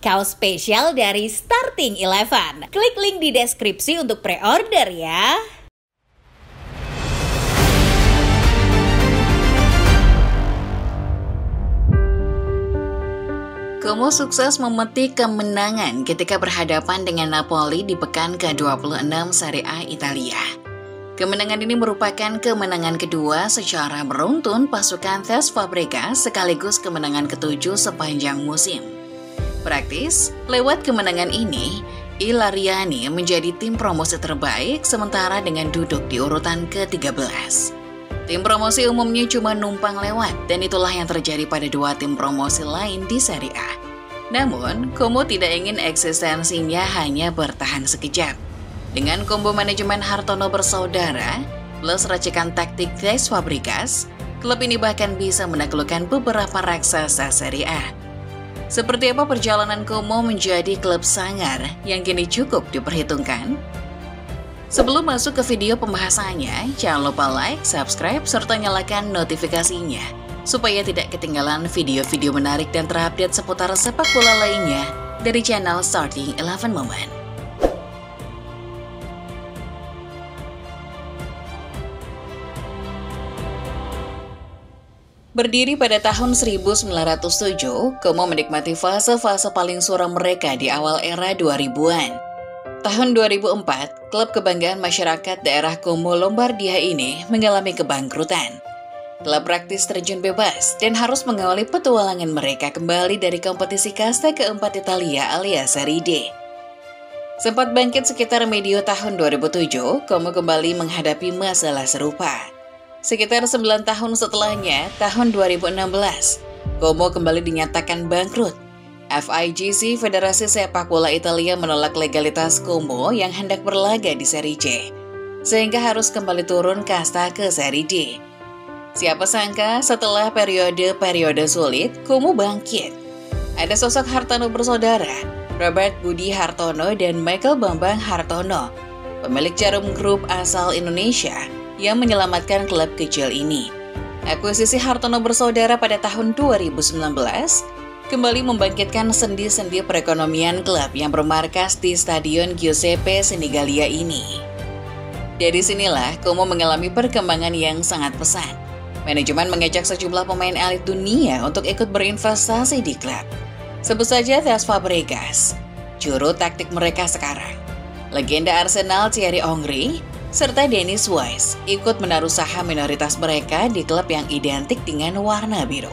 Kaos spesial dari Starting Eleven. Klik link di deskripsi untuk pre-order ya. Como sukses memetik kemenangan ketika berhadapan dengan Napoli di pekan ke-26 Serie A Italia. Kemenangan ini merupakan kemenangan kedua secara beruntun pasukan Cesc Fabregas sekaligus kemenangan ke-7 sepanjang musim. Praktis, lewat kemenangan ini, I Lariani menjadi tim promosi terbaik sementara dengan duduk di urutan ke-13. Tim promosi umumnya cuma numpang lewat dan itulah yang terjadi pada dua tim promosi lain di Serie A. Namun, Como tidak ingin eksistensinya hanya bertahan sekejap. Dengan kombo manajemen Hartono bersaudara, plus racikan taktik Cesc Fabregas, klub ini bahkan bisa menaklukkan beberapa raksasa Serie A. Seperti apa perjalanan Como menjadi klub sangar yang kini cukup diperhitungkan? Sebelum masuk ke video pembahasannya, jangan lupa like, subscribe, serta nyalakan notifikasinya supaya tidak ketinggalan video-video menarik dan terupdate seputar sepak bola lainnya dari channel Starting Eleven Moment. Berdiri pada tahun 1907, Como menikmati fase-fase paling suram mereka di awal era 2000-an. Tahun 2004, klub kebanggaan masyarakat daerah Como Lombardia ini mengalami kebangkrutan. Klub praktis terjun bebas dan harus mengawali petualangan mereka kembali dari kompetisi kasta keempat Italia alias Serie D. Sempat bangkit sekitar medio tahun 2007, Como kembali menghadapi masalah serupa. Sekitar 9 tahun setelahnya, tahun 2016, Como kembali dinyatakan bangkrut. FIGC, Federasi Sepak Bola Italia, menolak legalitas Como yang hendak berlaga di Serie C, sehingga harus kembali turun kasta ke Serie D. Siapa sangka setelah periode sulit, Como bangkit. Ada sosok Hartono bersaudara, Robert Budi Hartono dan Michael Bambang Hartono, pemilik Jarum Group asal Indonesia, yang menyelamatkan klub kecil ini. Akuisisi Hartono bersaudara pada tahun 2019 kembali membangkitkan sendi-sendi perekonomian klub yang bermarkas di Stadion Giuseppe Sinigalia ini. Dari sinilah Como mengalami perkembangan yang sangat pesat. Manajemen mengajak sejumlah pemain elit dunia untuk ikut berinvestasi di klub. Sebut saja Cesc Fabregas, juru taktik mereka sekarang, legenda Arsenal Thierry Henry, serta Dennis Wise ikut menaruh saham minoritas mereka di klub yang identik dengan warna biru.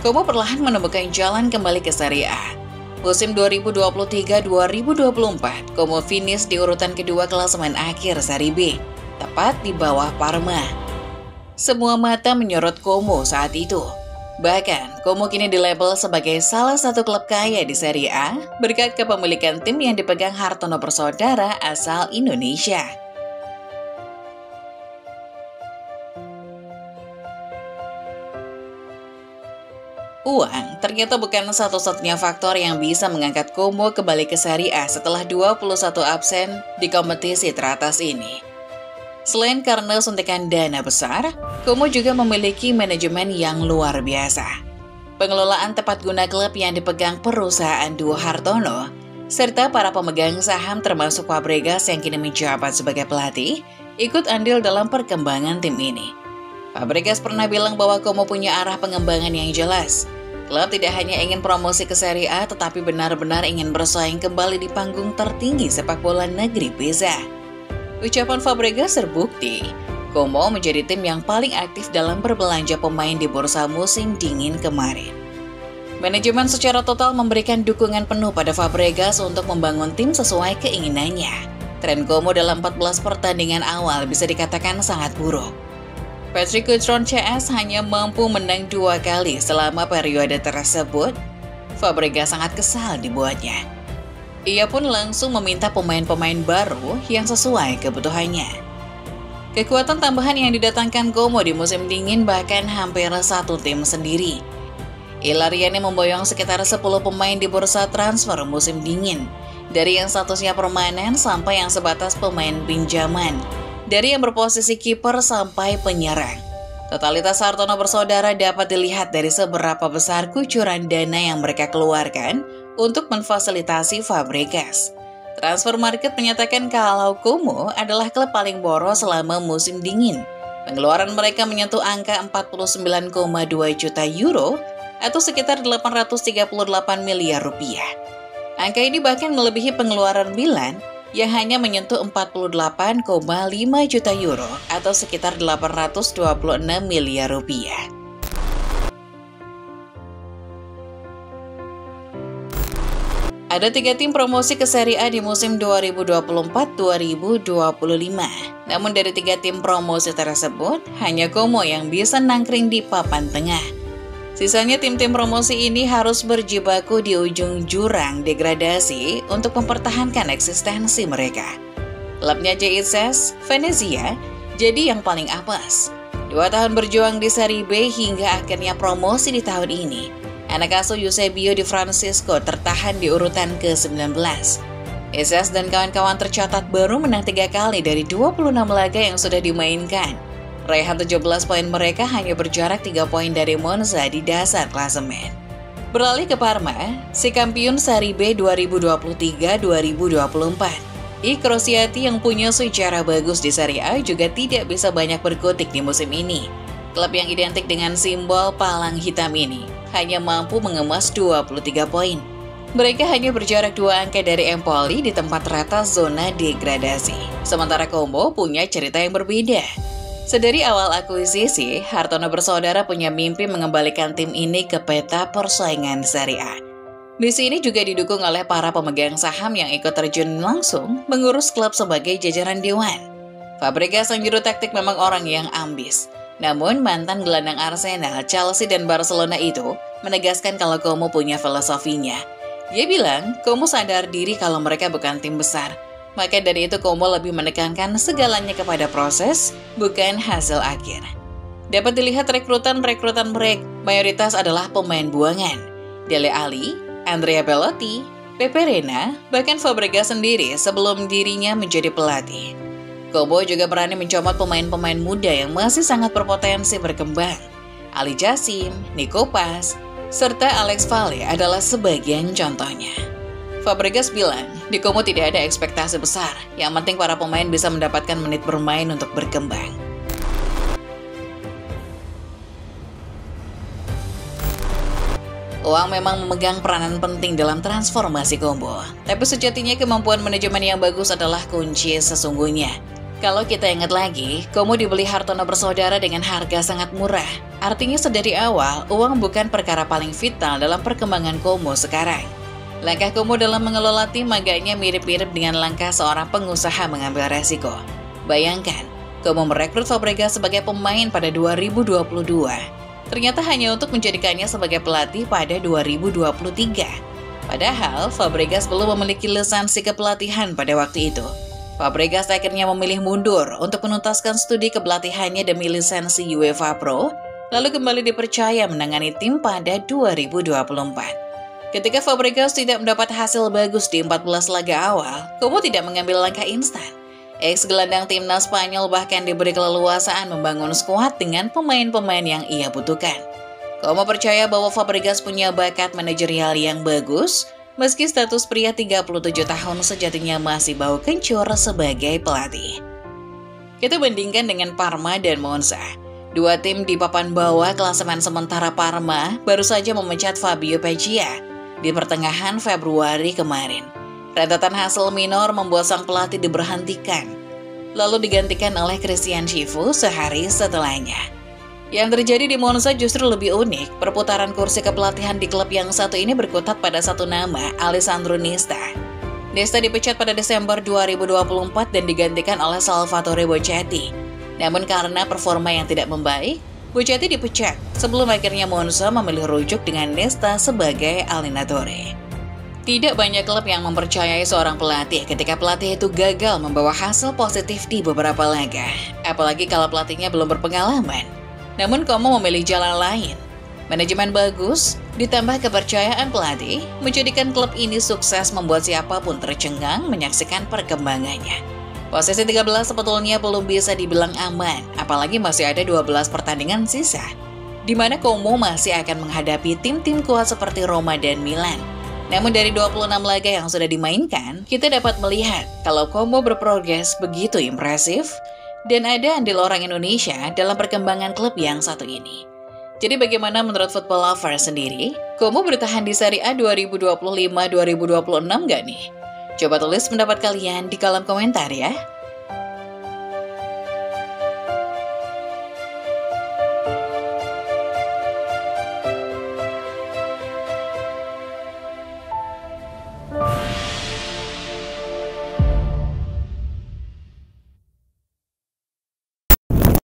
Como perlahan menemukan jalan kembali ke Serie A. Musim 2023-2024, Como finish di urutan kedua klasemen akhir Serie B, tepat di bawah Parma. Semua mata menyorot Como saat itu. Bahkan, Como kini dilabel sebagai salah satu klub kaya di Serie A berkat kepemilikan tim yang dipegang Hartono bersaudara asal Indonesia. Uang ternyata bukan satu-satunya faktor yang bisa mengangkat Como kembali ke Serie A setelah 21 absen di kompetisi teratas ini. Selain karena suntikan dana besar, Como juga memiliki manajemen yang luar biasa. Pengelolaan tepat guna klub yang dipegang perusahaan duo Hartono, serta para pemegang saham termasuk Fabregas yang kini menjabat sebagai pelatih, ikut andil dalam perkembangan tim ini. Fabregas pernah bilang bahwa Como punya arah pengembangan yang jelas. Klub tidak hanya ingin promosi ke Serie A, tetapi benar-benar ingin bersaing kembali di panggung tertinggi sepak bola negeri Pisa. Ucapan Fabregas terbukti. Como menjadi tim yang paling aktif dalam berbelanja pemain di bursa musim dingin kemarin. Manajemen secara total memberikan dukungan penuh pada Fabregas untuk membangun tim sesuai keinginannya. Tren Como dalam 14 pertandingan awal bisa dikatakan sangat buruk. Patrick Cutrone CS hanya mampu menang 2 kali selama periode tersebut. Fabregas sangat kesal dibuatnya. Ia pun langsung meminta pemain-pemain baru yang sesuai kebutuhannya. Kekuatan tambahan yang didatangkan Como di musim dingin bahkan hampir satu tim sendiri. I Lariani memboyong sekitar 10 pemain di bursa transfer musim dingin, dari yang statusnya permanen sampai yang sebatas pemain pinjaman. Dari yang berposisi kiper sampai penyerang. Totalitas Hartono bersaudara dapat dilihat dari seberapa besar kucuran dana yang mereka keluarkan untuk memfasilitasi Fabregas. Transfer Market menyatakan kalau Como adalah klub paling boros selama musim dingin. Pengeluaran mereka menyentuh angka 49,2 juta euro atau sekitar 838 miliar rupiah. Angka ini bahkan melebihi pengeluaran Milan yang hanya menyentuh 48,5 juta euro atau sekitar 826 miliar rupiah. Ada 3 tim promosi ke Serie A di musim 2024-2025. Namun dari 3 tim promosi tersebut, hanya Como yang bisa nangkring di papan tengah. Sisanya tim-tim promosi ini harus berjibaku di ujung jurang degradasi untuk mempertahankan eksistensi mereka. Klubnya JICS, Venezia, jadi yang paling apes. 2 tahun berjuang di Serie B hingga akhirnya promosi di tahun ini. Anak asuh Eusebio Di Francesco tertahan di urutan ke-19. JICS dan kawan-kawan tercatat baru menang 3 kali dari 26 laga yang sudah dimainkan. Raihan 17 poin mereka hanya berjarak 3 poin dari Monza di dasar klasemen. Beralih ke Parma, si kampiun Serie B 2023-2024. I Crociati yang punya sejarah bagus di Serie A juga tidak bisa banyak berkutik di musim ini. Klub yang identik dengan simbol palang hitam ini hanya mampu mengemas 23 poin. Mereka hanya berjarak 2 angka dari Empoli di tempat rata zona degradasi. Sementara Como punya cerita yang berbeda. Sedari awal akuisisi, Hartono bersaudara punya mimpi mengembalikan tim ini ke peta persaingan Serie A. Misi ini juga didukung oleh para pemegang saham yang ikut terjun langsung mengurus klub sebagai jajaran dewan. Fabregas sang juru taktik memang orang yang ambis. Namun mantan gelandang Arsenal, Chelsea, dan Barcelona itu menegaskan kalau Como punya filosofinya. Dia bilang, Como sadar diri kalau mereka bukan tim besar. Maka dari itu Como lebih menekankan segalanya kepada proses, bukan hasil akhir. Dapat dilihat rekrutan mereka, mayoritas adalah pemain buangan. Dele Alli, Andrea Belotti, Pepe Reina, bahkan Fabregas sendiri sebelum dirinya menjadi pelatih. Como juga berani mencomot pemain-pemain muda yang masih sangat berpotensi berkembang. Ali Jassim, Nico Paz, serta Alex Valle adalah sebagian contohnya. Fabregas bilang, di Como tidak ada ekspektasi besar, yang penting para pemain bisa mendapatkan menit bermain untuk berkembang. Uang memang memegang peranan penting dalam transformasi Como, tapi sejatinya kemampuan manajemen yang bagus adalah kunci sesungguhnya. Kalau kita ingat lagi, Como dibeli Hartono bersaudara dengan harga sangat murah. Artinya sedari awal, uang bukan perkara paling vital dalam perkembangan Como sekarang. Langkah Como dalam mengelola tim agaknya mirip-mirip dengan langkah seorang pengusaha mengambil resiko. Bayangkan, Como merekrut Fabregas sebagai pemain pada 2022. Ternyata hanya untuk menjadikannya sebagai pelatih pada 2023. Padahal, Fabregas belum memiliki lisensi kepelatihan pada waktu itu. Fabregas akhirnya memilih mundur untuk menuntaskan studi kepelatihannya demi lisensi UEFA Pro, lalu kembali dipercaya menangani tim pada 2024. Ketika Fabregas tidak mendapat hasil bagus di 14 laga awal, Como tidak mengambil langkah instan. Ex-gelandang timnas Spanyol bahkan diberi keleluasaan membangun skuad dengan pemain-pemain yang ia butuhkan. Como percaya bahwa Fabregas punya bakat manajerial yang bagus, meski status pria 37 tahun sejatinya masih bau kencur sebagai pelatih. Kita bandingkan dengan Parma dan Monza. 2 tim di papan bawah klasemen sementara Parma baru saja memecat Fabio Peccia di pertengahan Februari kemarin. Rentetan hasil minor membuat sang pelatih diberhentikan, lalu digantikan oleh Christian Chivu sehari setelahnya. Yang terjadi di Monza justru lebih unik. Perputaran kursi kepelatihan di klub yang satu ini berkutat pada satu nama, Alessandro Nesta. Nesta dipecat pada Desember 2024 dan digantikan oleh Salvatore Bocchetti. Namun karena performa yang tidak membaik, Bocchetti dipecat sebelum akhirnya Monza memilih rujuk dengan Nesta sebagai allenatore. Tidak banyak klub yang mempercayai seorang pelatih ketika pelatih itu gagal membawa hasil positif di beberapa laga, apalagi kalau pelatihnya belum berpengalaman. Namun Como memilih jalan lain. Manajemen bagus, ditambah kepercayaan pelatih, menjadikan klub ini sukses membuat siapapun tercengang menyaksikan perkembangannya. Posisi 13 sebetulnya belum bisa dibilang aman, apalagi masih ada 12 pertandingan sisa, di mana Como masih akan menghadapi tim-tim kuat seperti Roma dan Milan. Namun dari 26 laga yang sudah dimainkan, kita dapat melihat kalau Como berprogres begitu impresif dan ada andil orang Indonesia dalam perkembangan klub yang satu ini. Jadi bagaimana menurut Football Lover sendiri? Como bertahan di Serie A 2025-2026 gak nih? Coba tulis pendapat kalian di kolom komentar ya.